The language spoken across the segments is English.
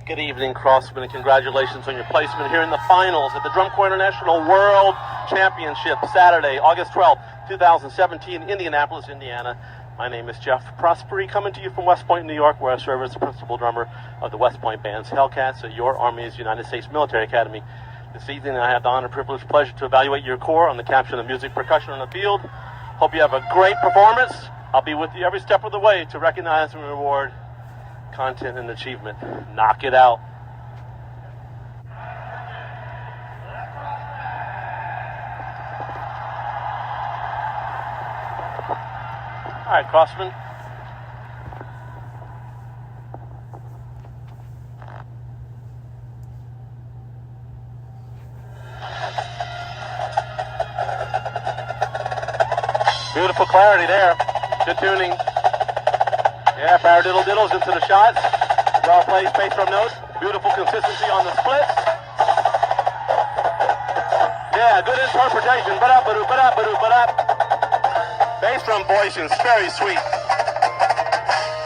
Good evening, Crossmen, and congratulations on your placement here in the finals at the Drum Corps International World Championship, Saturday, August 12th, 2017, Indianapolis, Indiana. My name is Jeff Prosperie, coming to you from West Point, New York, where I serve as the principal drummer of the West Point Band's Hellcats at your Army's United States Military Academy. This evening, I have the honor, privilege, pleasure to evaluate your corps on the caption of music percussion on the field. Hope you have a great performance. I'll be with you every step of the way to recognize and reward content and achievement. Knock it out. All right, Crossmen. Beautiful clarity there. Good tuning. Yeah, paradiddle diddles into the shots. Well played bass drum notes. Beautiful consistency on the splits. Yeah, good interpretation. Ba-da-ba-doo, ba-da-ba-doo, ba-da. Bass drum voicings, very sweet.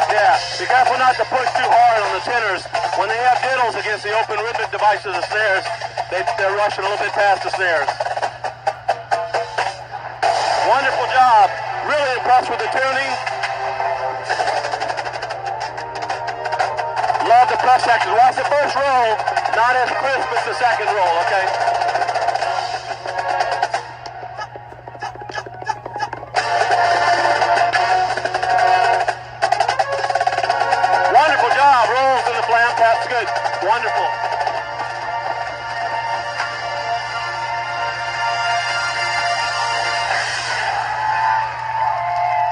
Yeah, be careful not to push too hard on the tenors. When they have diddles against the open rhythmic devices of the snares, they're rushing a little bit past the snares. Wonderful job. Really impressed with the tuning. Love the press section. Watch the first roll, not as crisp as the second roll, okay? Wonderful job. Rolls in the flam taps. Good. Wonderful.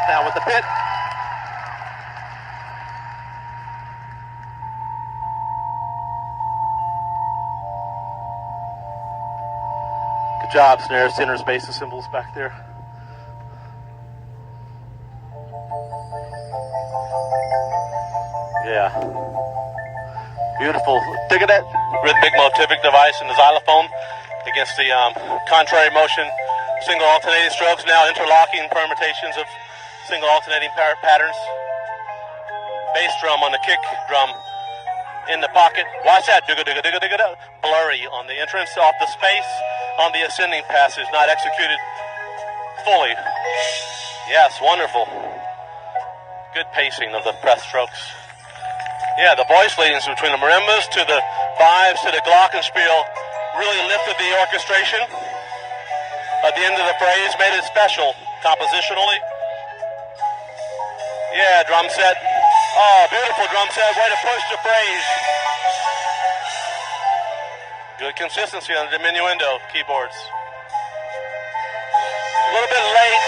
Now with the pit. Good job, snare, center, space, and cymbals back there. Yeah. Beautiful. Dig at that rhythmic motivic device in the xylophone against the contrary motion. Single alternating strokes, now interlocking permutations of single alternating patterns. Bass drum on the kick drum in the pocket. Watch that. Blurry on the entrance, off the space on the ascending passage, not executed fully. Yes, wonderful. Good pacing of the press strokes. Yeah, the voice leadings between the marimbas to the fives to the glockenspiel really lifted the orchestration. At the end of the phrase, made it special compositionally. Yeah, drum set. Oh, beautiful drum set. Way to push the phrase. Good consistency on the diminuendo keyboards. A little bit late,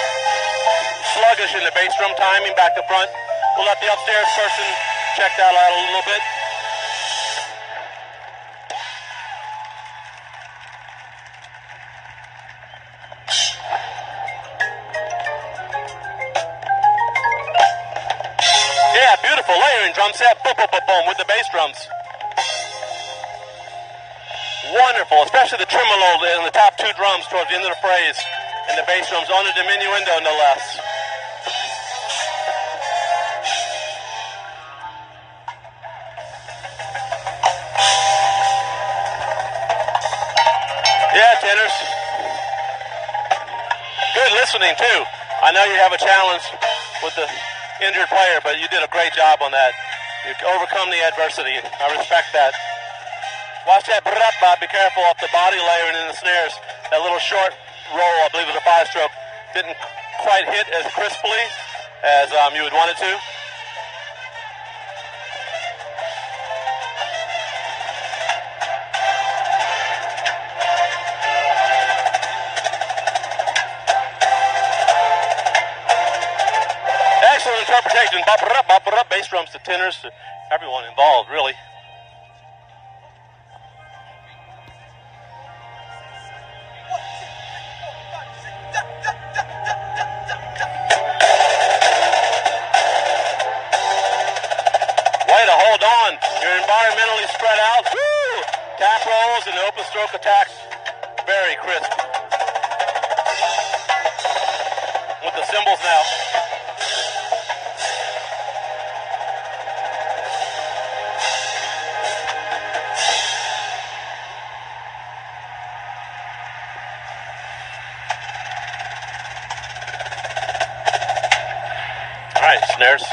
sluggish in the bass drum timing back to front. We'll let the upstairs person check that out a little bit. Yeah, beautiful layering drum set, boom, boom, boom, boom, with the bass drums. Wonderful, especially the tremolo in the top two drums towards the end of the phrase, and the bass drums on the diminuendo, no less. Yeah, tenors. Good listening, too. I know you have a challenge with the injured player, but you did a great job on that. You overcome the adversity. I respect that. Watch that. Be careful off the body layering in the snares. That little short roll, I believe it was a 5-stroke, didn't quite hit as crisply as you would want it to. Excellent interpretation. Bass drums to tenors to everyone involved, really. Way to hold on. You're environmentally spread out. Woo! Tap rolls and open stroke attacks. Very crisp. With the cymbals now. snares.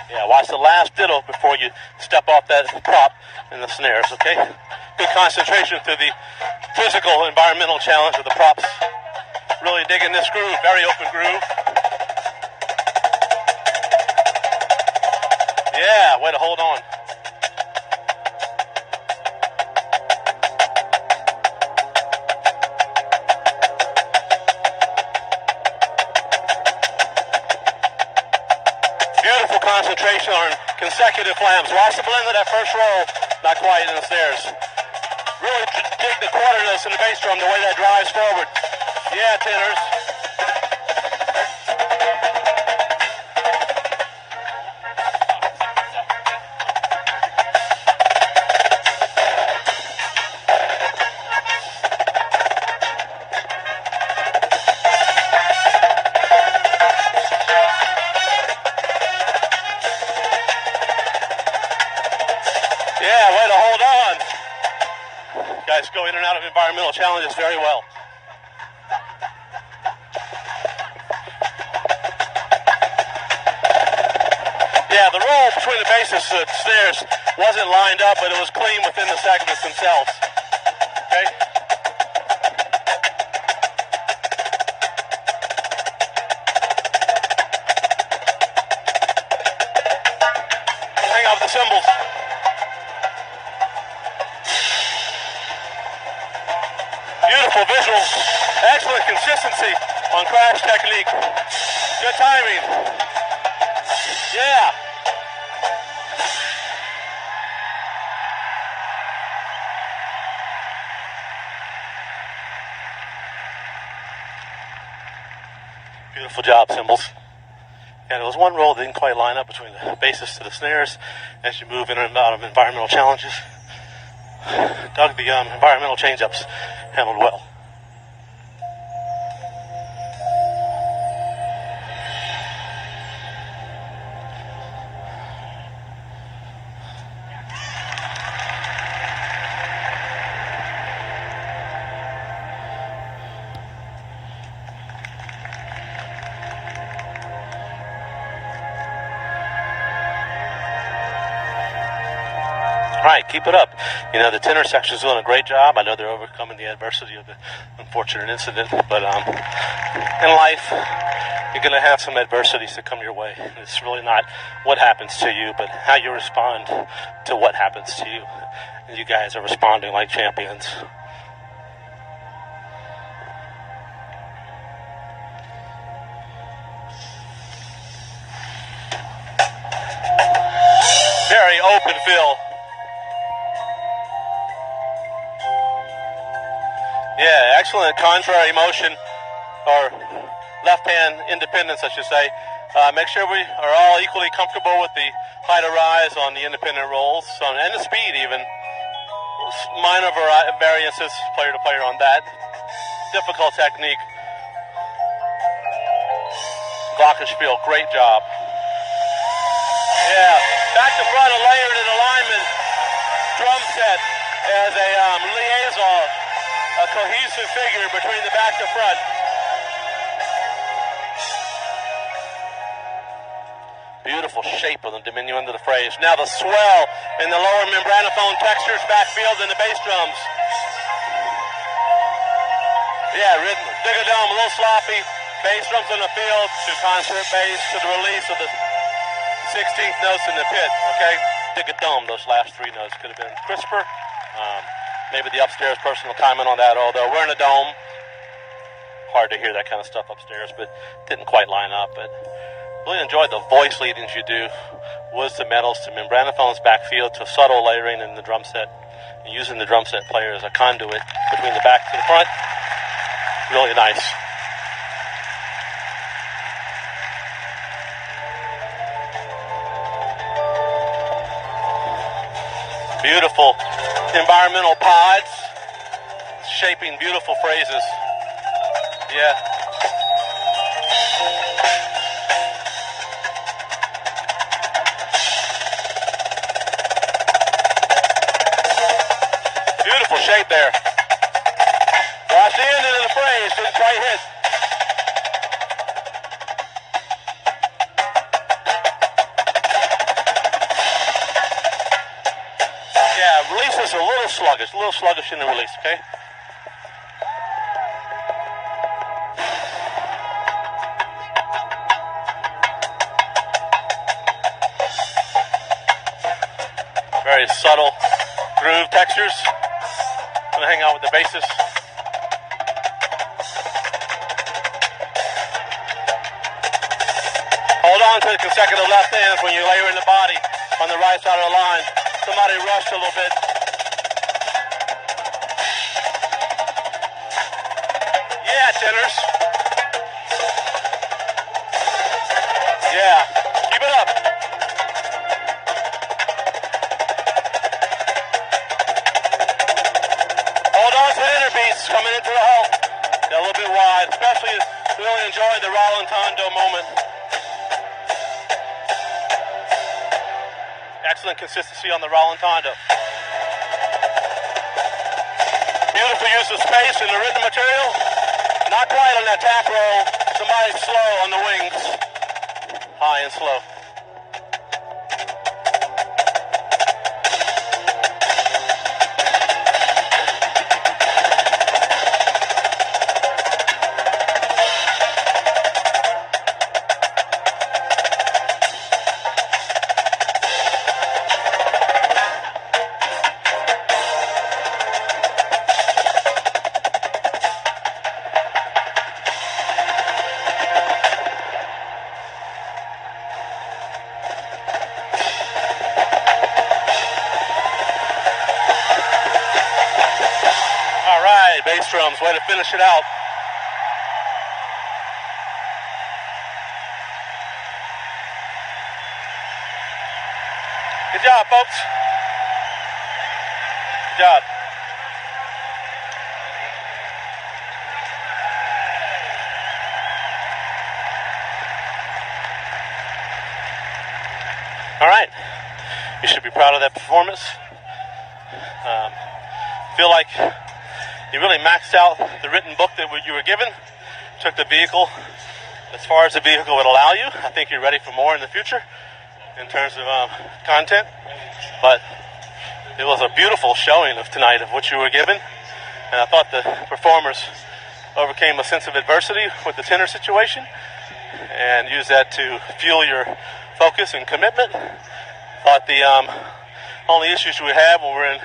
Yeah, watch the last ditto before you step off that prop in the snares, okay? Good concentration through the physical environmental challenge of the props. Really digging this groove, very open groove. Yeah, way to hold on. Beautiful concentration on consecutive flams. Watch the blend of that first roll, not quite in the snares. Really dig the quarterness in the bass drum, the way that drives forward. Yeah, tenors. Yeah, way to hold on. You guys go in and out of environmental challenges very well. Yeah, the roll between the basses and snares wasn't lined up, but it was clean within the segments themselves. Okay? Hang out with the cymbals. Beautiful visuals. Excellent consistency on crash technique. Good timing. Yeah. Beautiful job, cymbals. And there was one roll that didn't quite line up between the basses to the snares as you move in and out of environmental challenges. Dug the environmental change-ups handled well. All right, keep it up. You know, the tenor section's doing a great job. I know they're overcoming the adversity of the unfortunate incident, but in life, you're going to have some adversities that come your way. It's really not what happens to you, but how you respond to what happens to you. And you guys are responding like champions. Very open feel. Yeah, excellent contrary motion, or left hand independence, I should say. Make sure we are all equally comfortable with the height of rise on the independent rolls, and the speed even. Minor variances player to player on that. Difficult technique. Glockenspiel, great job. Yeah, back to front, a layered in alignment drum set as a liaison. A cohesive figure between the back to front. Beautiful shape of the diminuendo of the phrase. Now the swell in the lower membranophone textures, backfield, and the bass drums. Yeah, rhythm, dig a dome, a little sloppy. Bass drums on the field to concert bass to the release of the 16th notes in the pit. Okay, dig a dome. Those last three notes could have been crisper. Maybe the upstairs person will comment on that, although we're in a dome. Hard to hear that kind of stuff upstairs, but didn't quite line up. But really enjoyed the voice leadings you do. Woods to metals to membranophones, backfield to subtle layering in the drum set. And using the drum set player as a conduit between the back to the front. Really nice. Beautiful environmental pods, shaping beautiful phrases. Yeah. Beautiful shape there. a little sluggish in the release, okay? Very subtle groove textures. I'm gonna hang out with the basses. Hold on to the consecutive left hands when you layer in the body on the right side of the line. Somebody rushed a little bit. Yeah, tenors. Yeah, keep it up. Hold on to the inner beats coming into the halt. They're a little bit wide, especially really enjoying the rallentando moment. Excellent consistency on the rallentando. Beautiful use of space in the written material. Not quite on that tap roll. Somebody slow on the wings. High and slow. Bass drums, way to finish it out. Good job, folks. Good job. All right. You should be proud of that performance. Feel like you really maxed out the written book that you were given, took the vehicle as far as the vehicle would allow you. I think you're ready for more in the future in terms of content, but it was a beautiful showing of tonight of what you were given, and I thought the performers overcame a sense of adversity with the tenor situation and used that to fuel your focus and commitment. Thought the only issues we have when we're in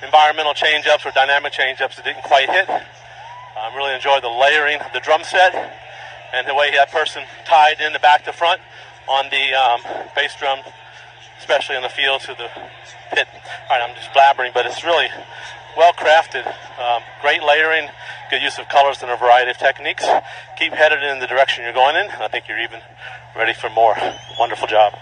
environmental change-ups or dynamic change-ups that didn't quite hit. Really enjoyed the layering of the drum set and the way that person tied in the back to front on the bass drum, especially in the field to the pit. All right, I'm just blabbering, but it's really well crafted. Great layering, good use of colors and a variety of techniques. Keep headed in the direction you're going in, and I think you're even ready for more. Wonderful job.